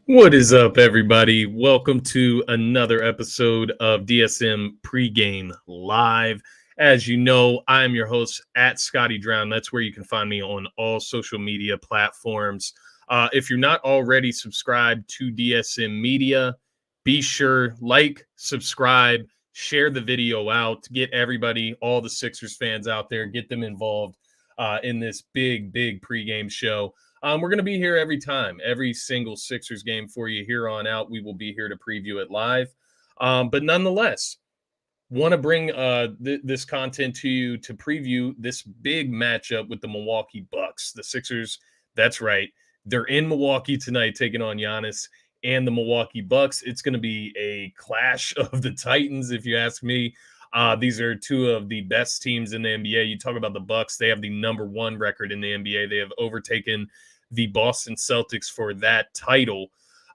What is up, everybody? Welcome to another episode of DSM Pre Game Live. As you know, I'm your host at Scotty Drown. That's where you can find me on all social media platforms. If you're not already subscribed to DSM Media, be sure subscribe, share the video out, get everybody, all the Sixers fans out there, get them involved in this big pregame show. We're going to be here every single Sixers game for you here on out. We will be here to preview it live. But nonetheless, want to bring this content to you to preview this big matchup with the Milwaukee Bucks. The Sixers, that's right. They're in Milwaukee tonight taking on Giannis and the Milwaukee Bucks. It's going to be a clash of the Titans, if you ask me. These are two of the best teams in the NBA. You talk about the Bucks; they have the number one record in the NBA. They have overtaken the Boston Celtics for that title.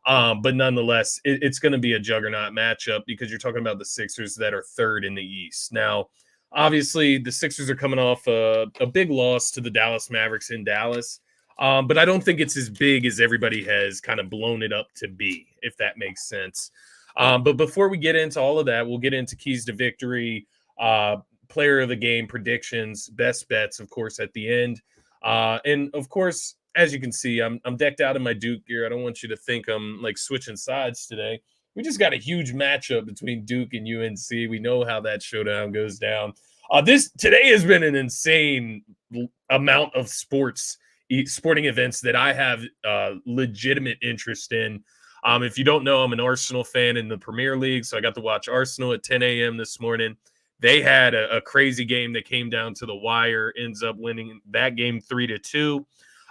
But nonetheless, it's going to be a juggernaut matchup because you're talking about the Sixers that are third in the East. Now, obviously, the Sixers are coming off a big loss to the Dallas Mavericks in Dallas. But I don't think it's as big as everybody has kind of blown it up to be, if that makes sense. But before we get into all of that, we'll get into keys to victory, player of the game predictions, best bets, of course, at the end. And of course, as you can see, I'm decked out in my Duke gear. I don't want you to think I'm like switching sides today. We just got a huge matchup between Duke and UNC. We know how that showdown goes down. Today has been an insane amount of sporting events that I have legitimate interest in. If you don't know, I'm an Arsenal fan in the Premier League, so I got to watch Arsenal at 10 a.m. this morning. They had a crazy game that came down to the wire, ends up winning that game 3-2.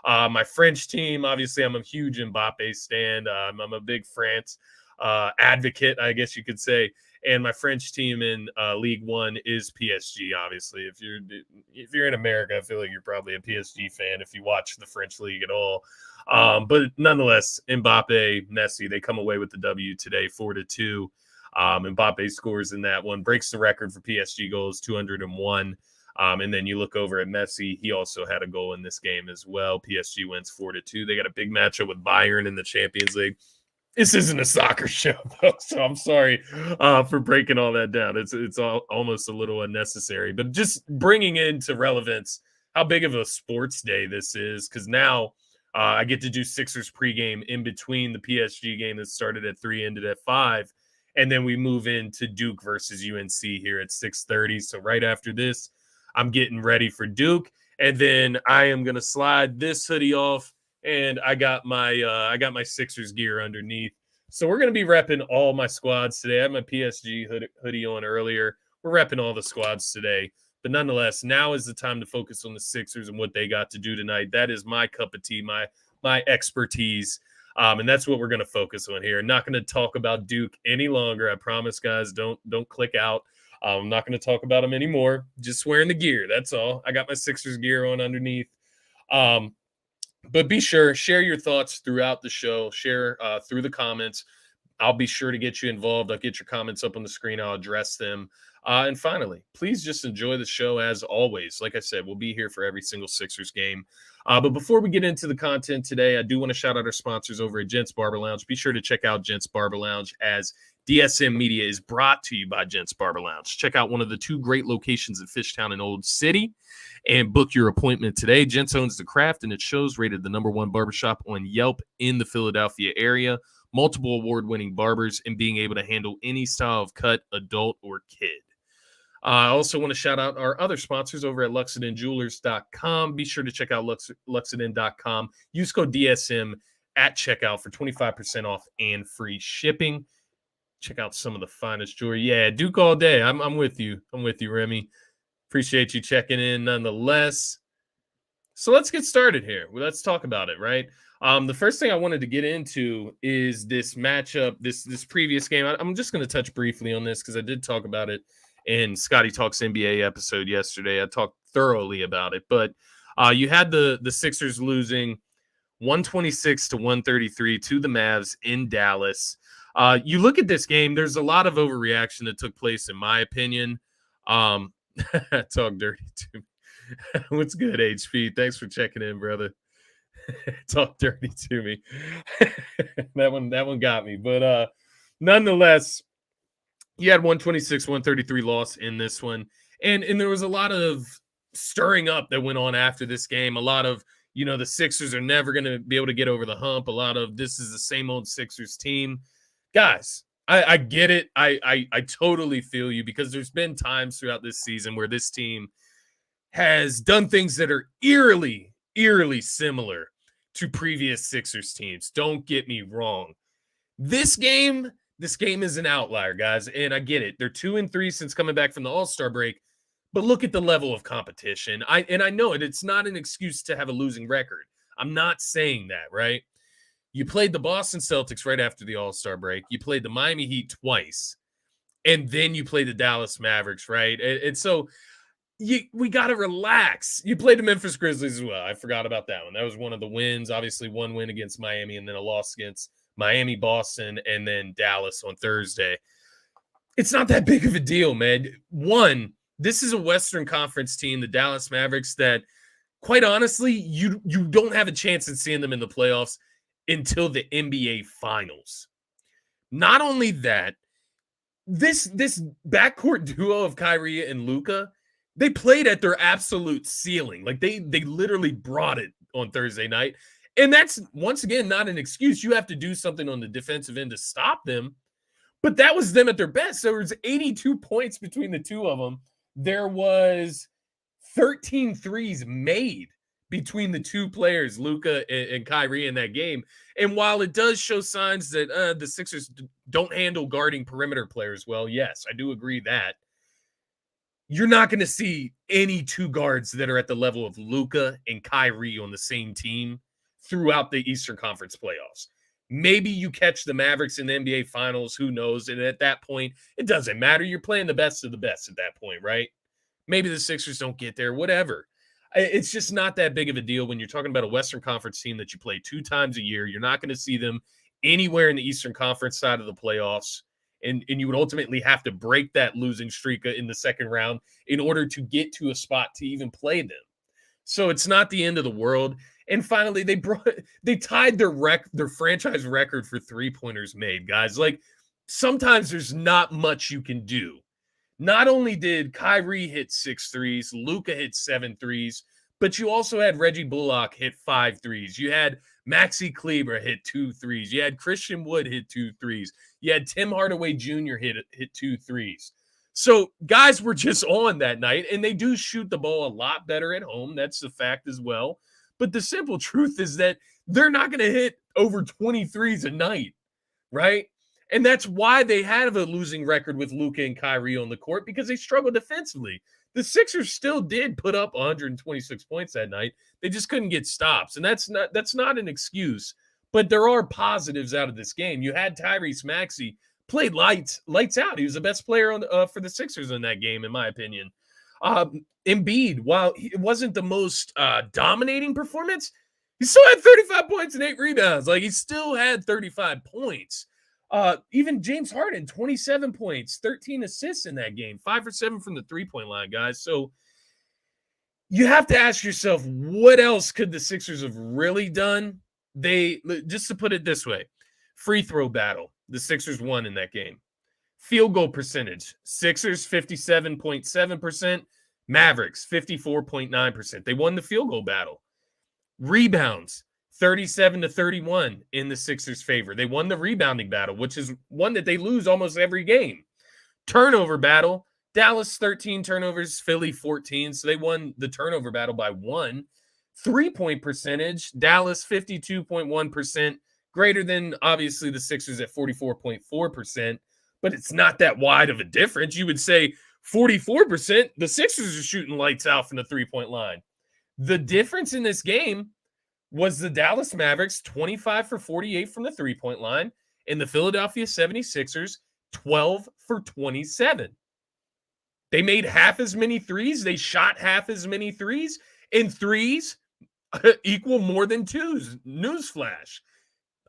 My French team, obviously, I'm a huge Mbappe stan. I'm a big France advocate, I guess you could say. And my French team in League One is PSG. Obviously, if you're in America, I feel like you're probably a PSG fan if you watch the French league at all. But nonetheless, Mbappe, Messi, they come away with the W today, 4-2. Mbappe scores in that one, breaks the record for PSG goals, 201. And then you look over at Messi. He also had a goal in this game as well. PSG wins 4-2. They got a big matchup with Bayern in the Champions League. This isn't a soccer show, though, so I'm sorry for breaking all that down. It's almost a little unnecessary. But just bringing into relevance how big of a sports day this is, because now I get to do Sixers pregame in between the PSG game that started at 3, ended at 5. And then we move into Duke versus UNC here at 6:30. So right after this, I'm getting ready for Duke, and then I am going to slide this hoodie off, and I got my Sixers gear underneath. So we're going to be repping all my squads today. I had my PSG hoodie on earlier. We're repping all the squads today. But nonetheless, now is the time to focus on the Sixers and what they got to do tonight. That is my cup of tea, my expertise. And that's what we're going to focus on here. Not going to talk about Duke any longer. I promise, guys, don't click out. I'm not going to talk about them anymore. Just wearing the gear. That's all. I got my Sixers gear on underneath. But be sure, share your thoughts throughout the show. Share through the comments. I'll be sure to get you involved. I'll get your comments up on the screen. I'll address them. And finally, please just enjoy the show as always. Like I said, we'll be here for every single Sixers game. But before we get into the content today, I do want to shout out our sponsors over at Gents Barber Lounge. Be sure to check out Gents Barber Lounge, as DSM Media is brought to you by Gents Barber Lounge. Check out one of the two great locations in Fishtown and Old City and book your appointment today. Gents owns the craft, and it shows, rated the #1 barbershop on Yelp in the Philadelphia area. Multiple award-winning barbers and being able to handle any style of cut, adult or kid. I also want to shout out our other sponsors over at LuxedenJewelers.com. Be sure to check out Luxeden.com. Use code DSM at checkout for 25% off and free shipping. Check out some of the finest jewelry. Yeah, Duke all day. I'm with you. I'm with you, Remy. Appreciate you checking in nonetheless. So let's get started here. Well, let's talk about it, right? The first thing I wanted to get into is this matchup, this previous game. I'm just going to touch briefly on this because I did talk about it in Scotty Talks NBA episode yesterday. I talked thoroughly about it, but you had the Sixers losing 126-133 to the Mavs in Dallas. You look at this game, there's a lot of overreaction that took place, in my opinion. Talk dirty to me. What's good, HP? Thanks for checking in, brother. Talk dirty to me. That one got me. But nonetheless, you had 126, 133 loss in this one. And there was a lot of stirring up that went on after this game. A lot of, the Sixers are never going to be able to get over the hump. A lot of this is the same old Sixers team. Guys, I get it. I totally feel you, because there's been times throughout this season where this team has done things that are eerily similar to previous Sixers teams. Don't get me wrong. This game is an outlier, guys, and I get it. They're 2-3 since coming back from the All-Star break, but look at the level of competition. I know it. It's not an excuse to have a losing record. I'm not saying that, right? You played the Boston Celtics right after the All-Star break. You played the Miami Heat twice, and then you played the Dallas Mavericks, right? And so we got to relax. You played the Memphis Grizzlies as well. I forgot about that one. That was one of the wins. Obviously, one win against Miami and then a loss against Miami, Boston, and then Dallas on Thursday. It's not that big of a deal, man. One, this is a Western Conference team, the Dallas Mavericks, that quite honestly, you don't have a chance at seeing them in the playoffs until the NBA Finals. Not only that, this backcourt duo of Kyrie and Luka, they played at their absolute ceiling. Like they literally brought it on Thursday night. And that's, once again, not an excuse. You have to do something on the defensive end to stop them. But that was them at their best. There was 82 points between the two of them. There was 13 threes made between the two players, Luka and Kyrie, in that game. And while it does show signs that the Sixers don't handle guarding perimeter players well, yes, I do agree that. You're not going to see any two guards that are at the level of Luka and Kyrie on the same team throughout the Eastern Conference playoffs. Maybe you catch the Mavericks in the NBA Finals, who knows? And at that point, it doesn't matter. You're playing the best of the best at that point, right? Maybe the Sixers don't get there, whatever. It's just not that big of a deal when you're talking about a Western Conference team that you play 2 times a year. You're not going to see them anywhere in the Eastern Conference side of the playoffs. And you would ultimately have to break that losing streak in the second round in order to get to a spot to even play them. So it's not the end of the world. And finally, they tied their franchise record for three-pointers made, guys. Like, sometimes there's not much you can do. Not only did Kyrie hit 6 threes, Luka hit 7 threes, but you also had Reggie Bullock hit 5 threes. You had Maxi Kleber hit 2 threes. You had Christian Wood hit 2 threes. You had Tim Hardaway Jr. hit 2 threes. So guys were just on that night, and they do shoot the ball a lot better at home. That's the fact as well. But the simple truth is that they're not going to hit over 20 threes a night, right? And that's why they have a losing record with Luka and Kyrie on the court, because they struggle defensively. The Sixers still did put up 126 points that night. They just couldn't get stops. And that's not an excuse, but there are positives out of this game. You had Tyrese Maxey played lights out. He was the best player for the Sixers in that game, in my opinion. Embiid, while it wasn't the most dominating performance, he still had 35 points and 8 rebounds. Like, he still had 35 points. Even James Harden, 27 points, 13 assists in that game, 5 for 7 from the three-point line, guys. So you have to ask yourself, what else could the Sixers have really done? Just to put it this way, free throw battle, the Sixers won in that game. Field goal percentage, Sixers 57.7%, Mavericks 54.9%. They won the field goal battle. Rebounds, 37-31 in the Sixers' favor. They won the rebounding battle, which is one that they lose almost every game. Turnover battle, Dallas 13 turnovers, Philly 14. So they won the turnover battle by 1. 3-point percentage, Dallas 52.1%, greater than obviously the Sixers at 44.4%, but it's not that wide of a difference. You would say 44%, the Sixers are shooting lights out from the 3-point line. The difference in this game was the Dallas Mavericks 25 for 48 from the 3-point line, and the Philadelphia 76ers 12 for 27. They made half as many threes. They shot half as many threes, and threes equal more than twos. Newsflash.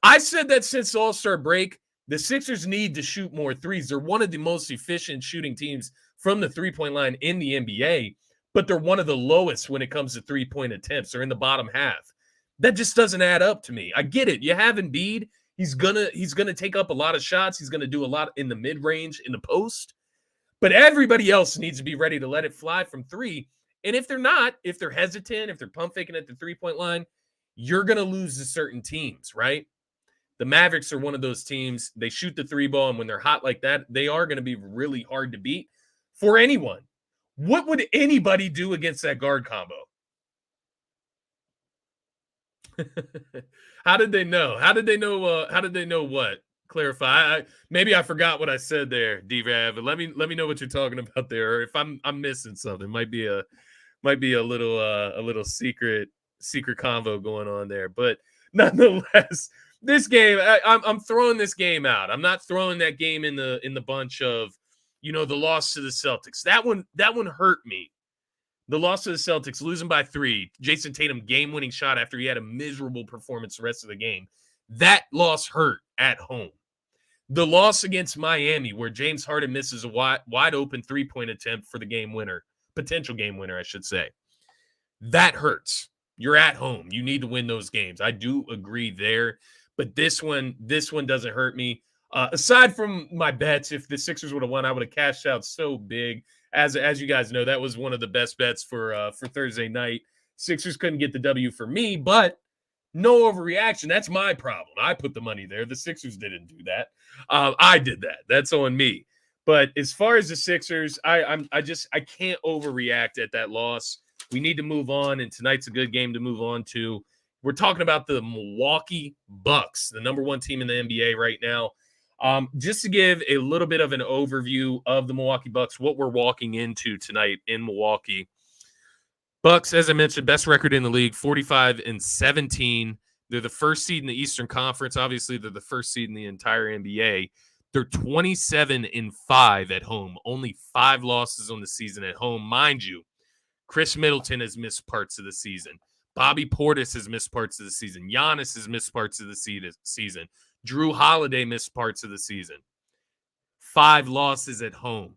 I said that since the All-Star break, the Sixers need to shoot more threes. They're one of the most efficient shooting teams from the three-point line in the NBA, but they're one of the lowest when it comes to three-point attempts. They're in the bottom half. That just doesn't add up to me. I get it. You have Embiid. He's gonna take up a lot of shots. He's gonna do a lot in the mid range, in the post. But everybody else needs to be ready to let it fly from three. And if they're not, if they're hesitant, if they're pump faking at the 3-point line, you're gonna lose to certain teams, right? The Mavericks are one of those teams. They shoot the three ball, and when they're hot like that, they are going to be really hard to beat for anyone. What would anybody do against that guard combo? How did they know? How did they know? How did they know what? Clarify. Maybe I forgot what I said there, D-Rav. Let me know what you're talking about there. Or if I'm missing something, might be a little secret convo going on there. But nonetheless, this game, I'm throwing this game out. I'm not throwing that game in the bunch of, the loss to the Celtics. That one hurt me. The loss to the Celtics, losing by 3. Jason Tatum game-winning shot after he had a miserable performance the rest of the game. That loss hurt at home. The loss against Miami, where James Harden misses a wide open 3-point attempt for the game winner, potential game winner, I should say. That hurts. You're at home. You need to win those games. I do agree there. But this one doesn't hurt me. Aside from my bets, if the Sixers would have won, I would have cashed out so big. As you guys know, that was one of the best bets for Thursday night. Sixers couldn't get the W for me, but no overreaction. That's my problem. I put the money there. The Sixers didn't do that. I did that. That's on me. But as far as the Sixers, I can't overreact at that loss. We need to move on, and tonight's a good game to move on to. We're talking about the Milwaukee Bucks, the number 1 team in the NBA right now. Just to give a little bit of an overview of the Milwaukee Bucks, what we're walking into tonight in Milwaukee. Bucks, as I mentioned, best record in the league, 45-17. They're the first seed in the Eastern Conference. Obviously, they're the first seed in the entire NBA. They're 27-5 at home. Only 5 losses on the season at home. Mind you, Chris Middleton has missed parts of the season. Bobby Portis has missed parts of the season. Giannis has missed parts of the season. Drew Holiday missed parts of the season. 5 losses at home.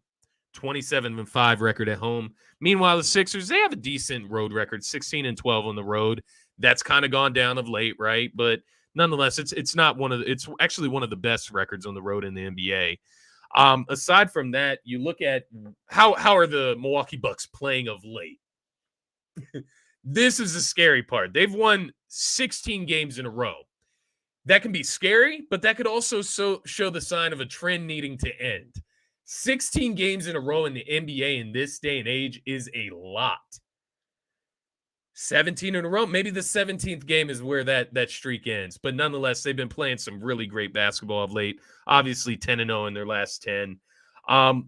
27-5 record at home. Meanwhile, the Sixers, they have a decent road record, 16-12 on the road. That's kind of gone down of late, right? But nonetheless, it's actually one of the best records on the road in the NBA. Aside from that, you look at how are the Milwaukee Bucks playing of late. This is the scary part. They've won 16 games in a row. That can be scary, but that could also show the sign of a trend needing to end. 16 games in a row in the NBA in this day and age is a lot. 17 in a row. Maybe the 17th game is where that streak ends. But nonetheless, they've been playing some really great basketball of late. Obviously, 10-0 in their last 10.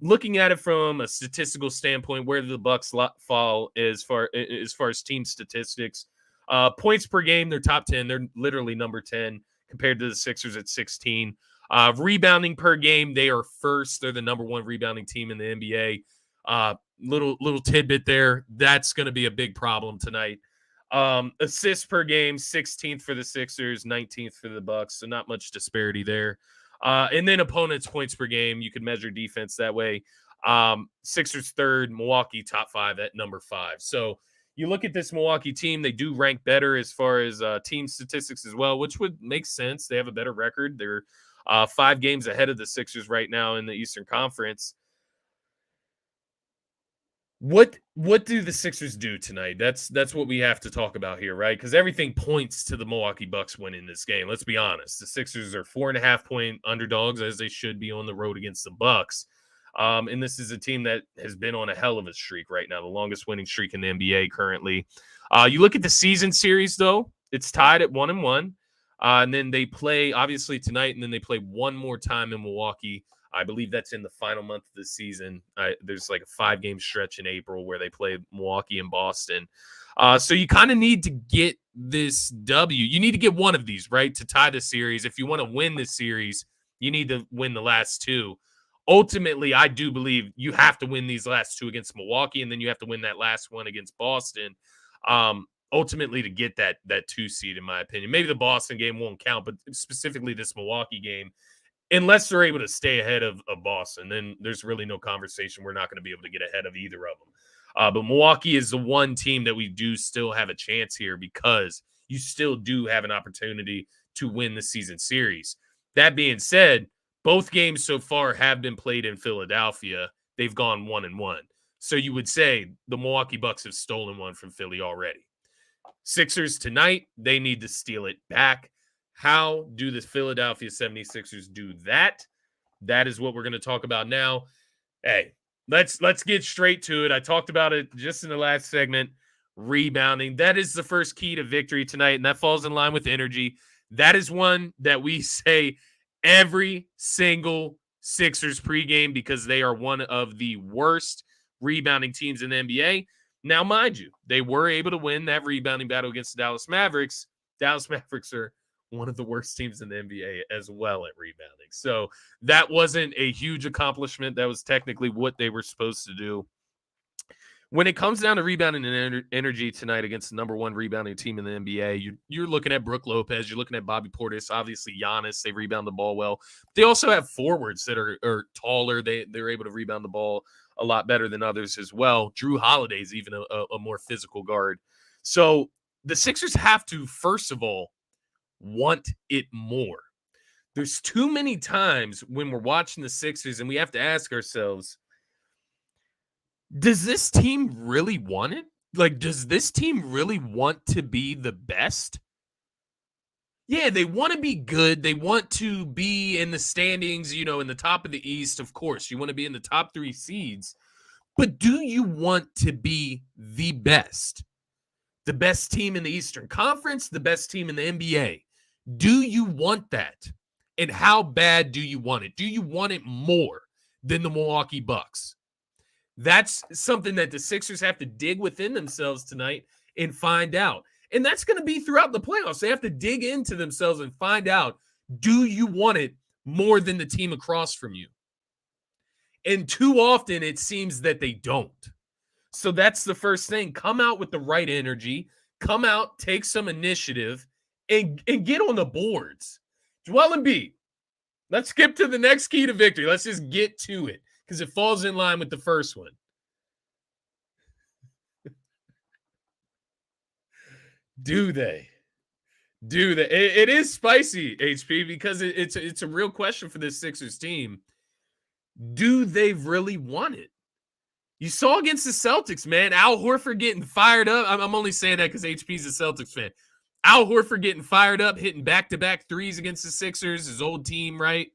Looking at it from a statistical standpoint, where do the Bucks fall as far as team statistics? Points per game, they're top 10. They're literally number 10 compared to the Sixers at 16. Rebounding per game, they are first. They're the number 1 rebounding team in the NBA. Little tidbit there. That's going to be a big problem tonight. Assists per game, 16th for the Sixers, 19th for the Bucks. So not much disparity there. And then opponents' points per game. You can measure defense that way. Sixers third, Milwaukee top 5 at number 5. So you look at this Milwaukee team, they do rank better as far as team statistics as well, which would make sense. They have a better record. They're 5 games ahead of the Sixers right now in the Eastern Conference. What do the Sixers do tonight? That's what we have to talk about here, right? Because everything points to the Milwaukee Bucks winning this game. Let's be honest. The Sixers are 4.5-point underdogs, as they should be on the road against the Bucks. And this is a team that has been on a hell of a streak right now, the longest winning streak in the NBA currently. You look at the season series, though, it's tied at 1-1. And then they play, obviously, tonight, and then they play one more time in Milwaukee. I believe that's in the final month of the season. There's like a 5-game stretch in April where they play Milwaukee and Boston. So you kind of need to get this W. You need to get one of these, right, to tie the series. If you want to win the series, you need to win the last 2. Ultimately, I do believe you have to win these last 2 against Milwaukee, and then you have to win that last one against Boston. Ultimately, to get that 2 seed, in my opinion. Maybe the Boston game won't count, but specifically this Milwaukee game, unless they're able to stay ahead of Boston, then there's really no conversation. We're not going to be able to get ahead of either of them. But Milwaukee is the one team that we do still have a chance here because you still do have an opportunity to win the season series. That being said, both games so far have been played in Philadelphia. They've gone 1-1. So you would say the Milwaukee Bucks have stolen one from Philly already. Sixers tonight, they need to steal it back. How do the Philadelphia 76ers do that? That is what we're going to talk about now. Hey, let's get straight to it. I talked about it just in the last segment. Rebounding. That is the first key to victory tonight, and that falls in line with energy. That is one that we say every single Sixers pregame because they are one of the worst rebounding teams in the NBA. Now, mind you, they were able to win that rebounding battle against the Dallas Mavericks. Dallas Mavericks are one of the worst teams in the NBA as well at rebounding. So that wasn't a huge accomplishment. That was technically what they were supposed to do. When it comes down to rebounding and energy tonight against the number one rebounding team in the NBA, you're looking at Brook Lopez, you're looking at Bobby Portis, obviously Giannis, they rebound the ball well. They also have forwards that are taller. They're able to rebound the ball a lot better than others as well. Drew Holiday's even a more physical guard. So the Sixers have to, first of all, want it more. There's too many times when we're watching the Sixers and we have to ask ourselves, does this team really want it? Like, does this team really want to be the best? Yeah, they want to be good. They want to be in the standings, in the top of the East, of course. You want to be in the top 3 seeds. But do you want to be the best? The best team in the Eastern Conference, the best team in the NBA. Do you want that? And how bad do you want it? Do you want it more than the Milwaukee Bucks? That's something that the Sixers have to dig within themselves tonight and find out. And that's going to be throughout the playoffs. They have to dig into themselves and find out, do you want it more than the team across from you? And too often it seems that they don't. So that's the first thing. Come out with the right energy. Come out, take some initiative, and get on the boards. Joel Embiid. Let's skip to the next key to victory. Let's just get to it because it falls in line with the first one. Do they? It is spicy, HP, because it's a real question for this Sixers team. Do they really want it? You saw against the Celtics, man. Al Horford getting fired up. I'm only saying that because HP's a Celtics fan. Al Horford getting fired up, hitting back-to-back threes against the Sixers, his old team, right?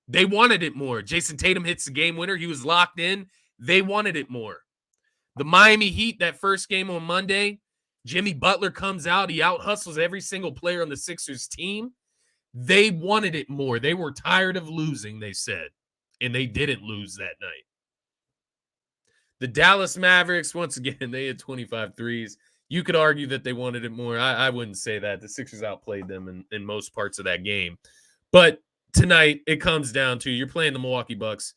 They wanted it more. Jason Tatum hits the game winner. He was locked in. They wanted it more. The Miami Heat, that first game on Monday, Jimmy Butler comes out. He out-hustles every single player on the Sixers team. They wanted it more. They were tired of losing, they said, and they didn't lose that night. The Dallas Mavericks, once again, they had 25 threes. You could argue that they wanted it more. I wouldn't say that. The Sixers outplayed them in most parts of that game. But tonight, it comes down to you're playing the Milwaukee Bucks.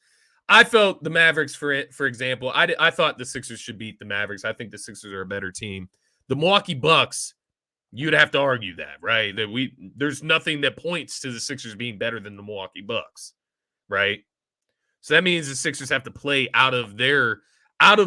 I felt the Mavericks, for example, I thought the Sixers should beat the Mavericks. I think the Sixers are a better team. The Milwaukee Bucks, you'd have to argue that, right? That there's nothing that points to the Sixers being better than the Milwaukee Bucks, right? So that means the Sixers have to play out of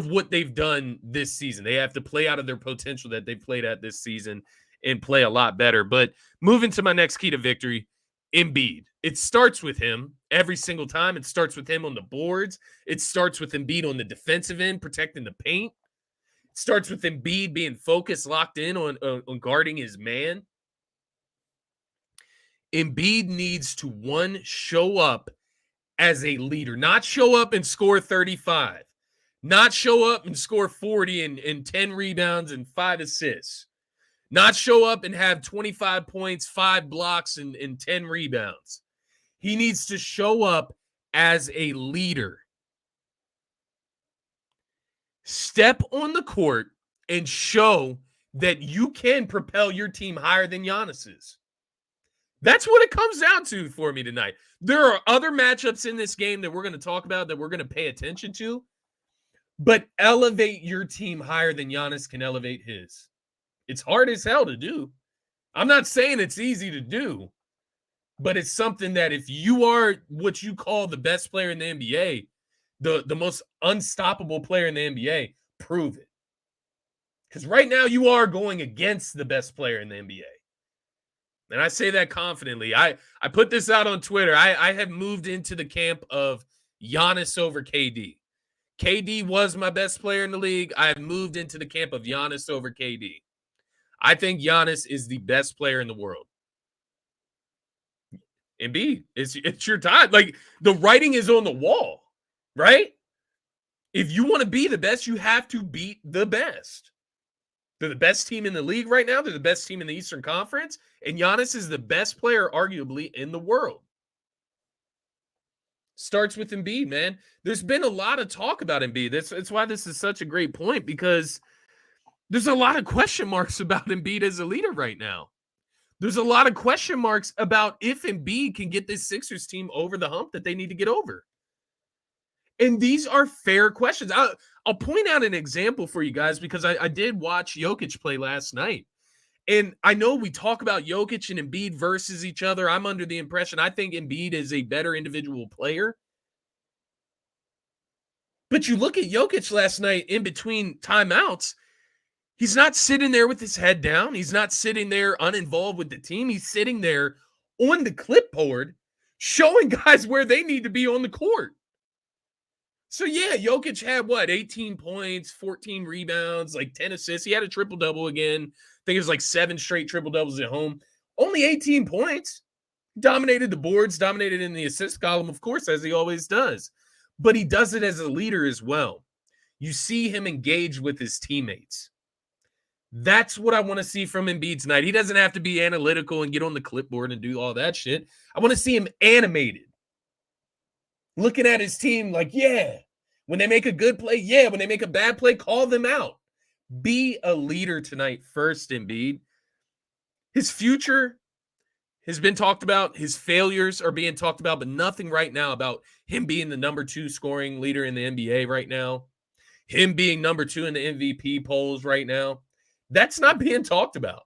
what they've done this season. They have to play out of their potential that they've played at this season and play a lot better. But moving to my next key to victory, Embiid. It starts with him every single time. It starts with him on the boards. It starts with Embiid on the defensive end, protecting the paint. It starts with Embiid being focused, locked in on guarding his man. Embiid needs to, one, show up as a leader, not show up and score 35. Not show up and score 40 and 10 rebounds and 5 assists. Not show up and have 25 points, 5 blocks, and 10 rebounds. He needs to show up as a leader. Step on the court and show that you can propel your team higher than Giannis's. That's what it comes down to for me tonight. There are other matchups in this game that we're going to talk about that we're going to pay attention to. But elevate your team higher than Giannis can elevate his. It's hard as hell to do. I'm not saying it's easy to do, but it's something that if you are what you call the best player in the NBA, the most unstoppable player in the NBA, prove it. Because right now you are going against the best player in the NBA. And I say that confidently. I put this out on Twitter. I have moved into the camp of Giannis over KD. KD was my best player in the league. I have moved into the camp of Giannis over KD. I think Giannis is the best player in the world. Embiid, it's your time. Like, the writing is on the wall, right? If you want to be the best, you have to beat the best. They're the best team in the league right now. They're the best team in the Eastern Conference. And Giannis is the best player, arguably, in the world. Starts with Embiid, man. There's been a lot of talk about Embiid. That's why this is such a great point, because there's a lot of question marks about Embiid as a leader right now. There's a lot of question marks about if Embiid can get this Sixers team over the hump that they need to get over. And these are fair questions. I'll point out an example for you guys, because I did watch Jokic play last night. And I know we talk about Jokic and Embiid versus each other. I'm under the impression I think Embiid is a better individual player. But you look at Jokic last night in between timeouts, he's not sitting there with his head down. He's not sitting there uninvolved with the team. He's sitting there on the clipboard showing guys where they need to be on the court. So, yeah, Jokic had, 18 points, 14 rebounds, like 10 assists. He had a triple-double again. I think it was like 7 straight triple-doubles at home. Only 18 points. Dominated the boards, dominated in the assist column, of course, as he always does. But he does it as a leader as well. You see him engage with his teammates. That's what I want to see from Embiid tonight. He doesn't have to be analytical and get on the clipboard and do all that shit. I want to see him animated. Looking at his team like, yeah, when they make a good play, yeah, when they make a bad play, call them out. Be a leader tonight first, Embiid. His future has been talked about. His failures are being talked about, but nothing right now about him being the number 2 scoring leader in the NBA right now. Him being number 2 in the MVP polls right now. That's not being talked about.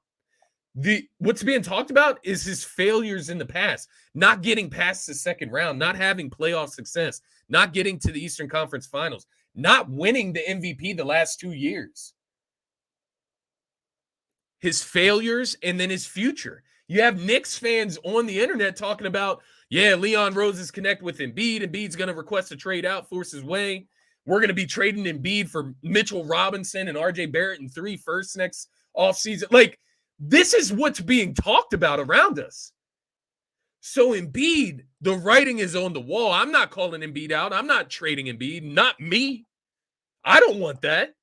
What's being talked about is his failures in the past, not getting past the second round, not having playoff success, not getting to the Eastern Conference Finals, not winning the MVP the last 2 years. His failures and then his future. You have Knicks fans on the internet talking about, yeah, Leon Rose is connected with Embiid. Embiid's going to request a trade out, force his way. We're going to be trading Embiid for Mitchell Robinson and RJ Barrett and 3 firsts next offseason. Like, this is what's being talked about around us. So Embiid, the writing is on the wall. I'm not calling Embiid out. I'm not trading Embiid. Not me. I don't want that.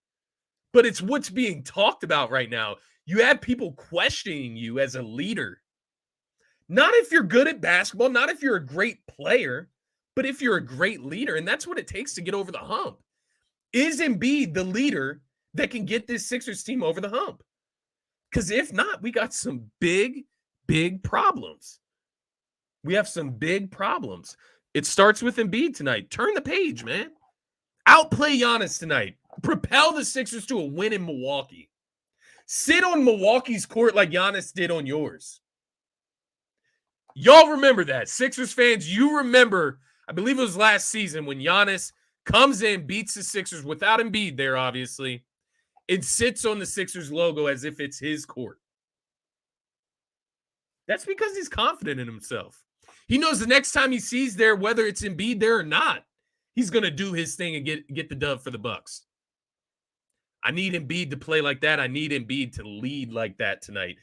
But it's what's being talked about right now. You have people questioning you as a leader. Not if you're good at basketball, not if you're a great player, but if you're a great leader. And that's what it takes to get over the hump. Is Embiid the leader that can get this Sixers team over the hump? Because if not, we got some big, big problems. We have some big problems. It starts with Embiid tonight. Turn the page, man. Outplay Giannis tonight. Propel the Sixers to a win in Milwaukee. Sit on Milwaukee's court like Giannis did on yours. Y'all remember that. Sixers fans, you remember, I believe it was last season when Giannis comes in, beats the Sixers without Embiid there, obviously, and sits on the Sixers logo as if it's his court. That's because he's confident in himself. He knows the next time he sees there, whether it's Embiid there or not, he's going to do his thing and get the dub for the Bucks. I need Embiid to play like that. I need Embiid to lead like that tonight.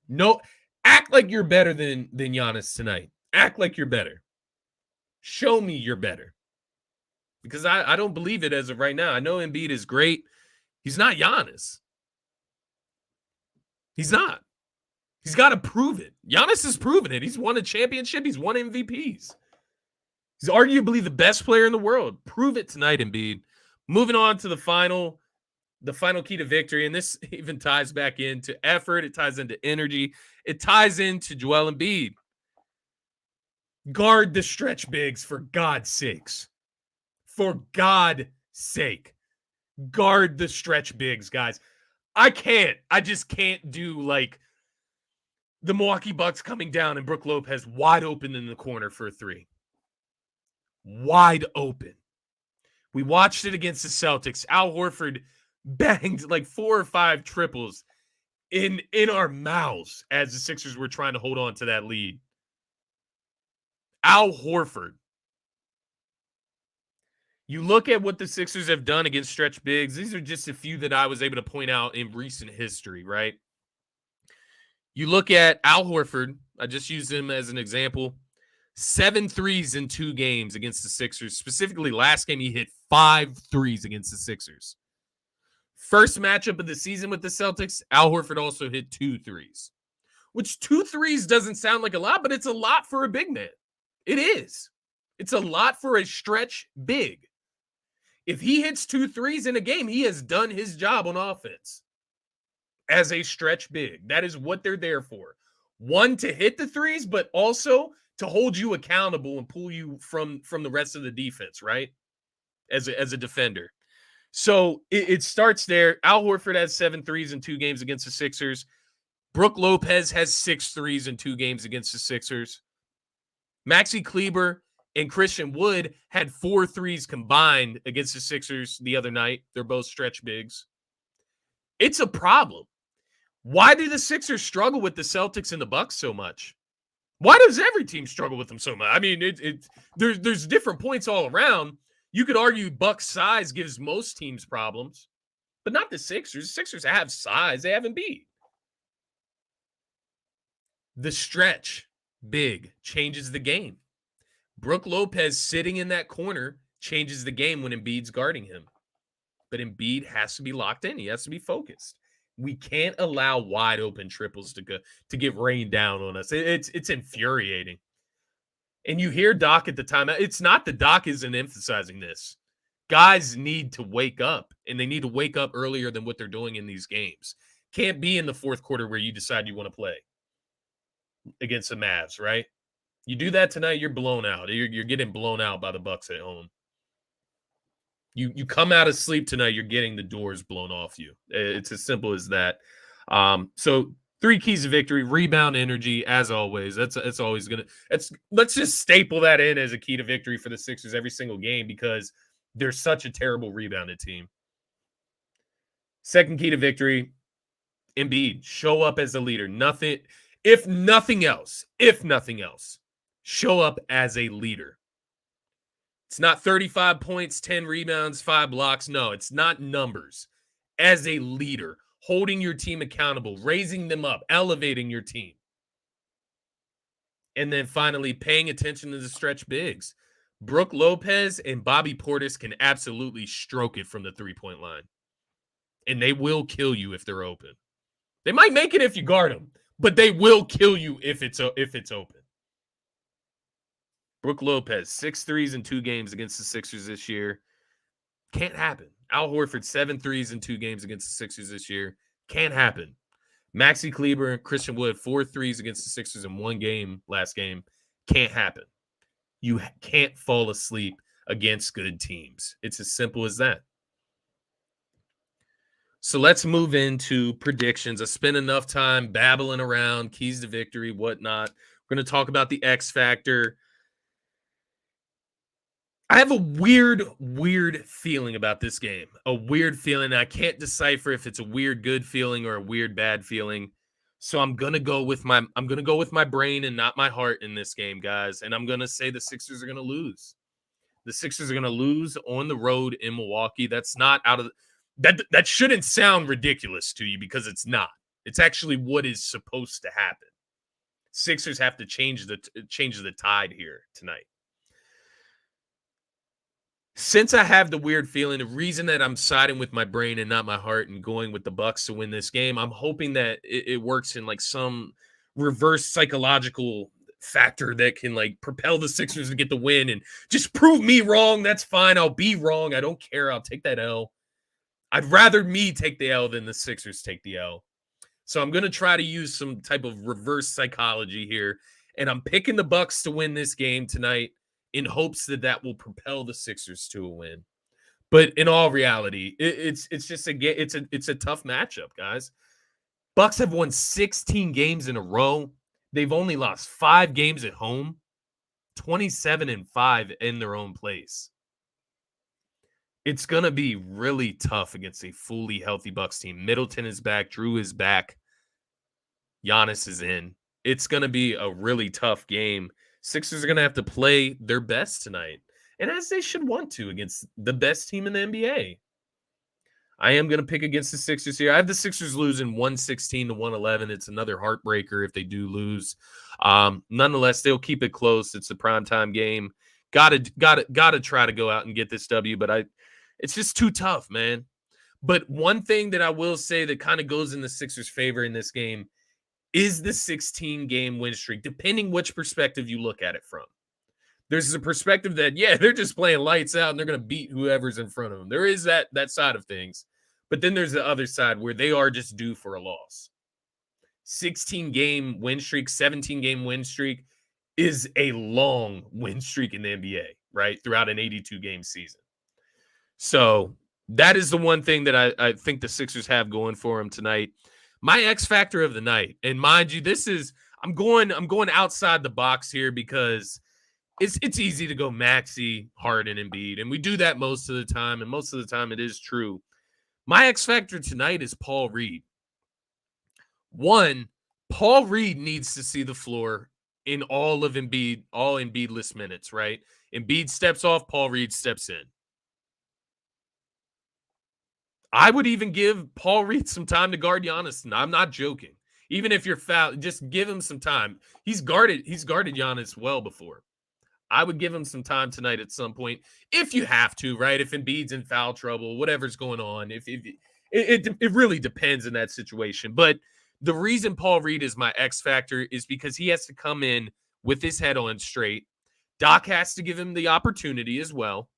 No, act like you're better than Giannis tonight. Act like you're better. Show me you're better. Because I don't believe it as of right now. I know Embiid is great. He's not Giannis. He's not. He's got to prove it. Giannis has proven it. He's won a championship. He's won MVPs. He's arguably the best player in the world. Prove it tonight, Embiid. Moving on to the final key to victory, and this even ties back into effort. It ties into energy. It ties into Joel Embiid. Guard the stretch bigs, for God's sakes. For God's sake. Guard the stretch bigs, guys. I just can't do like the Milwaukee Bucks coming down and Brook Lopez wide open in the corner for a 3. Wide open. We watched it against the Celtics. Al Horford banged like 4 or 5 triples in our mouths as the Sixers were trying to hold on to that lead. Al Horford. You look at what the Sixers have done against stretch bigs. These are just a few that I was able to point out in recent history, right? You look at Al Horford. I just used him as an example. 7 threes in 2 games against the Sixers. Specifically, last game, he hit 5 threes against the Sixers. First matchup of the season with the Celtics, Al Horford also hit 2 threes. Which 2 threes doesn't sound like a lot, but it's a lot for a big man. It is. It's a lot for a stretch big. If he hits 2 threes in a game, he has done his job on offense as a stretch big. That is what they're there for. One, to hit the threes, but also to hold you accountable and pull you from the rest of the defense, right? As a defender. So it starts there. Al Horford has 7 threes in 2 games against the Sixers. Brook Lopez has 6 threes in 2 games against the Sixers. Maxi Kleber and Christian Wood had 4 threes combined against the Sixers the other night. They're both stretch bigs. It's a problem. Why do the Sixers struggle with the Celtics and the Bucks so much? Why does every team struggle with them so much? I mean, there's different points all around. You could argue Bucks size gives most teams problems, but not the Sixers. The Sixers have size. They haven't beat. The stretch big changes the game. Brook Lopez sitting in that corner changes the game when Embiid's guarding him. But Embiid has to be locked in. He has to be focused. We can't allow wide open triples to get rained down on us. It's infuriating. And you hear Doc at the time. It's not that Doc isn't emphasizing this. Guys need to wake up, and they need to wake up earlier than what they're doing in these games. Can't be in the fourth quarter where you decide you want to play against the Mavs, right? You do that tonight, you're blown out. You're getting blown out by the Bucks at home. You come out of sleep tonight, you're getting the doors blown off you. It's as simple as that. So 3 keys to victory: rebound, energy, as always. That's always gonna. Let's just staple that in as a key to victory for the Sixers every single game because they're such a terrible rebounded team. Second key to victory: Embiid, show up as a leader. If nothing else, show up as a leader. It's not 35 points, 10 rebounds, 5 blocks. No, it's not numbers. As a leader, holding your team accountable, raising them up, elevating your team. And then finally, paying attention to the stretch bigs. Brook Lopez and Bobby Portis can absolutely stroke it from the 3-point line. And they will kill you if they're open. They might make it if you guard them, but they will kill you if it's open. Brook Lopez, 6 threes in 2 games against the Sixers this year. Can't happen. Al Horford, 7 threes in 2 games against the Sixers this year. Can't happen. Maxi Kleber and Christian Wood, 4 threes against the Sixers in 1 game last game. Can't happen. You can't fall asleep against good teams. It's as simple as that. So let's move into predictions. I spent enough time babbling around, keys to victory, whatnot. We're going to talk about the X factor. I have a weird feeling about this game. A weird feeling. I can't decipher if it's a weird good feeling or a weird bad feeling. So I'm gonna go with my brain and not my heart in this game, guys. And I'm gonna say the Sixers are gonna lose. The Sixers are gonna lose on the road in Milwaukee. That's not out of that shouldn't sound ridiculous to you because it's not. It's actually what is supposed to happen. Sixers have to change the tide here tonight. Since I have the weird feeling, the reason that I'm siding with my brain and not my heart and going with the Bucks to win this game, I'm hoping that it works in like some reverse psychological factor that can like propel the Sixers to get the win and just prove me wrong. That's fine. I'll be wrong. I don't care. I'll take that L. I'd rather me take the L than the Sixers take the L. So I'm going to try to use some type of reverse psychology here. And I'm picking the Bucks to win this game tonight in hopes that will propel the Sixers to a win. But in all reality, it's a tough matchup, guys. Bucks have won 16 games in a row. They've only lost 5 games at home, 27-5 in their own place. It's going to be really tough against a fully healthy Bucks team. Middleton is back. Drew is back. Giannis is in. It's going to be a really tough game. Sixers are going to have to play their best tonight, and as they should want to against the best team in the NBA. I am going to pick against the Sixers here. I have the Sixers losing 116 to 111. It's another heartbreaker if they do lose. Nonetheless, they'll keep it close. It's a primetime game. Gotta try to go out and get this W, but it's just too tough, man. But one thing that I will say that kind of goes in the Sixers' favor in this game is the 16-game win streak, depending which perspective you look at it from. There's a perspective that, yeah, they're just playing lights out and they're going to beat whoever's in front of them. There is that side of things. But then there's the other side where they are just due for a loss. 16-game win streak, 17-game win streak is a long win streak in the NBA, right? Throughout an 82-game season. So that is the one thing that I think the Sixers have going for them tonight. My X factor of the night, and mind you, I'm going outside the box here because it's easy to go Maxey, Harden, and Embiid, and we do that most of the time, and most of the time it is true. My X factor tonight is Paul Reed. One, Paul Reed needs to see the floor in all Embiid-less minutes, right? Embiid steps off, Paul Reed steps in. I would even give Paul Reed some time to guard Giannis. And I'm not joking. Even if you're foul, just give him some time. He's guarded Giannis well before. I would give him some time tonight at some point if you have to, right? If Embiid's in foul trouble, whatever's going on. It really depends in that situation. But the reason Paul Reed is my X factor is because he has to come in with his head on straight. Doc has to give him the opportunity as well.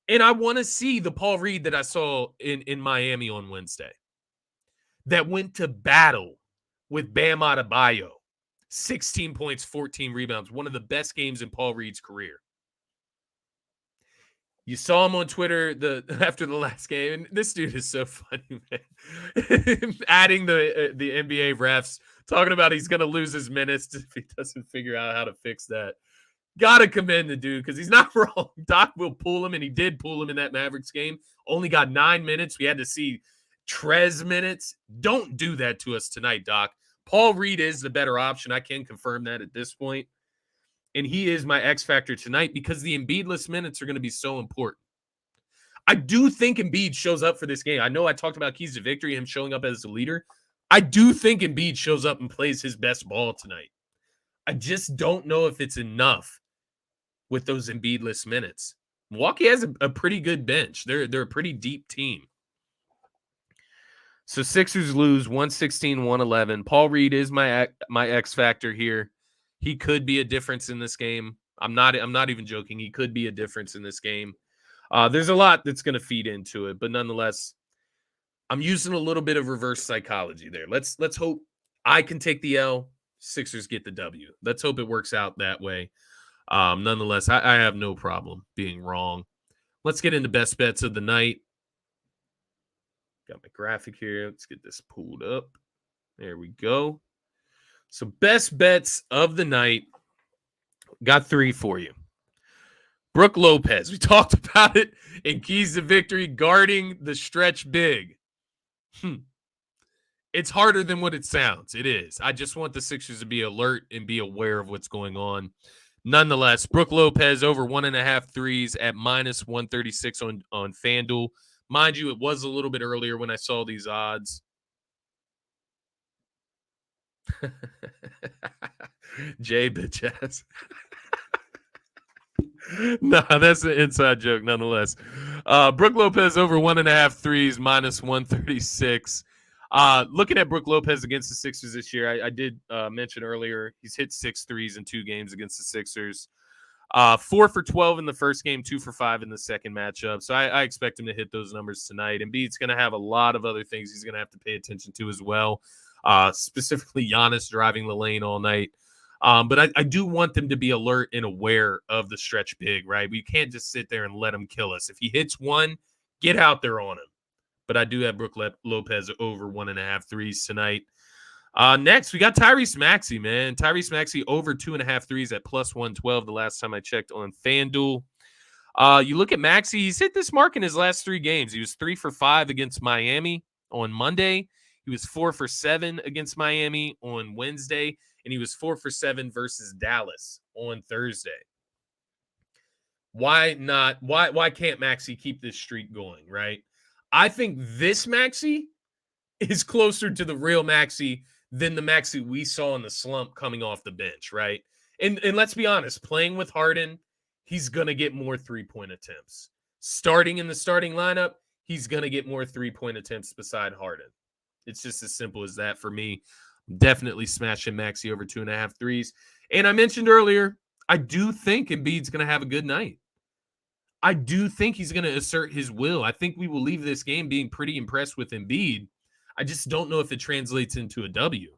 And I want to see the Paul Reed that I saw in Miami on Wednesday that went to battle with Bam Adebayo. 16 points, 14 rebounds. One of the best games in Paul Reed's career. You saw him on Twitter after the last game. And this dude is so funny, man. Adding the NBA refs, talking about he's going to lose his minutes if he doesn't figure out how to fix that. Gotta commend the dude because he's not wrong. Doc will pull him, and he did pull him in that Mavericks game. Only got 9 minutes. We had to see Trez minutes. Don't do that to us tonight, Doc. Paul Reed is the better option. I can confirm that at this point. And he is my X factor tonight because the Embiid-less minutes are going to be so important. I do think Embiid shows up for this game. I know I talked about keys to victory, him showing up as the leader. I do think Embiid shows up and plays his best ball tonight. I just don't know if it's enough with those Embiid-less minutes. Milwaukee has a pretty good bench. They're a pretty deep team. So Sixers lose 116-111. Paul Reed is my X factor here. He could be a difference in this game. I'm not even joking. He could be a difference in this game. There's a lot that's going to feed into it, but nonetheless, I'm using a little bit of reverse psychology there. Let's hope I can take the L. Sixers get the W. Let's hope it works out that way. Nonetheless, I have no problem being wrong. Let's get into best bets of the night. Got my graphic here. Let's get this pulled up. There we go. So best bets of the night. Got 3 for you. Brook Lopez. We talked about it in keys to victory, guarding the stretch big. It's harder than what it sounds. It is. I just want the Sixers to be alert and be aware of what's going on. Nonetheless, Brook Lopez over 1.5 threes at minus 136 on FanDuel. Mind you, it was a little bit earlier when I saw these odds. Jay bitch ass. No, that's an inside joke nonetheless. Brook Lopez over 1.5 threes, minus 136. Looking at Brook Lopez against the Sixers this year, I did mention earlier, he's hit 6 threes in 2 games against the Sixers. 4 for 12 in the first game, 2 for 5 in the second matchup. So I expect him to hit those numbers tonight. Embiid's going to have a lot of other things he's going to have to pay attention to as well, specifically Giannis driving the lane all night. But I do want them to be alert and aware of the stretch big, right? We can't just sit there and let him kill us. If he hits one, get out there on him. But I do have Brook Lopez over 1.5 threes tonight. Next, we got Tyrese Maxey, man. Tyrese Maxey over 2.5 threes at plus 112 the last time I checked on FanDuel. You look at Maxey, he's hit this mark in his last 3 games. He was 3 for 5 against Miami on Monday. He was 4 for 7 against Miami on Wednesday, and he was 4 for 7 versus Dallas on Thursday. Why not? Why can't Maxey keep this streak going, right? I think this Maxey is closer to the real Maxey than the Maxey we saw in the slump coming off the bench, right? And let's be honest, playing with Harden, he's going to get more three-point attempts. Starting in the starting lineup, he's going to get more three-point attempts beside Harden. It's just as simple as that for me. Definitely smashing Maxey over 2.5 threes. And I mentioned earlier, I do think Embiid's going to have a good night. I do think he's going to assert his will. I think we will leave this game being pretty impressed with Embiid. I just don't know if it translates into a W.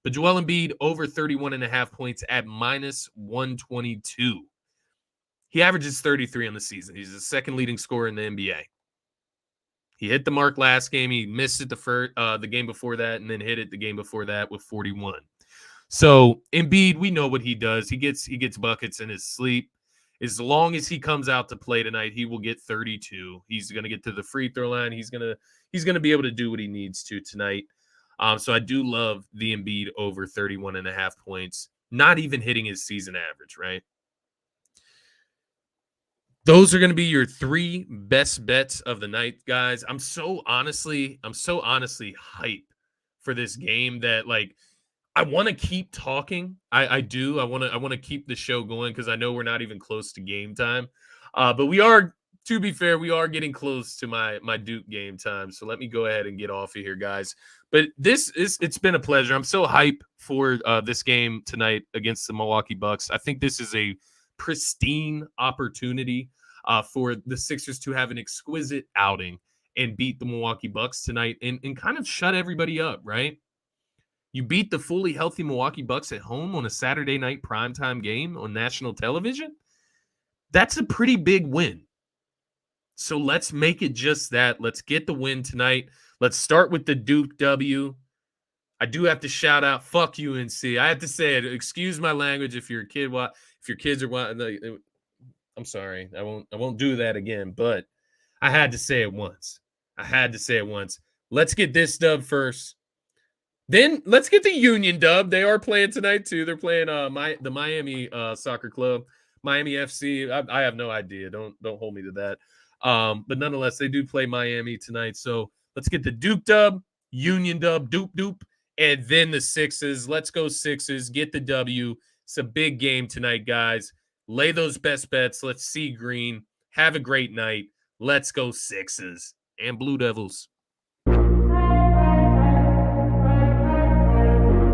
But Joel Embiid over 31.5 points at minus 122. He averages 33 on the season. He's the second leading scorer in the NBA. He hit the mark last game. He missed it the game before that, and then hit it the game before that with 41. So Embiid, we know what he does. He gets buckets in his sleep. As long as he comes out to play tonight, he will get 32. He's going to get to the free throw line. He's going to be able to do what he needs to tonight. So I do love the Embiid over 31.5 points, not even hitting his season average, right? Those are going to be your 3 best bets of the night, guys. I'm so honestly hyped for this game that, like, I want to keep talking. I do. I want to keep the show going because I know we're not even close to game time. But we are, to be fair, we are getting close to my Duke game time. So let me go ahead and get off of here, guys. But it's been a pleasure. I'm so hyped for this game tonight against the Milwaukee Bucks. I think this is a pristine opportunity for the Sixers to have an exquisite outing and beat the Milwaukee Bucks tonight and kind of shut everybody up, right? You beat the fully healthy Milwaukee Bucks at home on a Saturday night primetime game on national television. That's a pretty big win. So let's make it just that. Let's get the win tonight. Let's start with the Duke W. I do have to shout out, fuck UNC. I have to say it. Excuse my language if you're a kid. If your kids are, I'm sorry. I won't do that again. But I had to say it once. Let's get this dub first. Then let's get the Union dub. They are playing tonight too. They're playing the Miami soccer club, Miami FC. I have no idea. Don't hold me to that. But nonetheless, they do play Miami tonight. So let's get the Duke dub, Union dub, doop, and then the Sixes. Let's go Sixes. Get the W. It's a big game tonight, guys. Lay those best bets. Let's see green. Have a great night. Let's go Sixes and Blue Devils.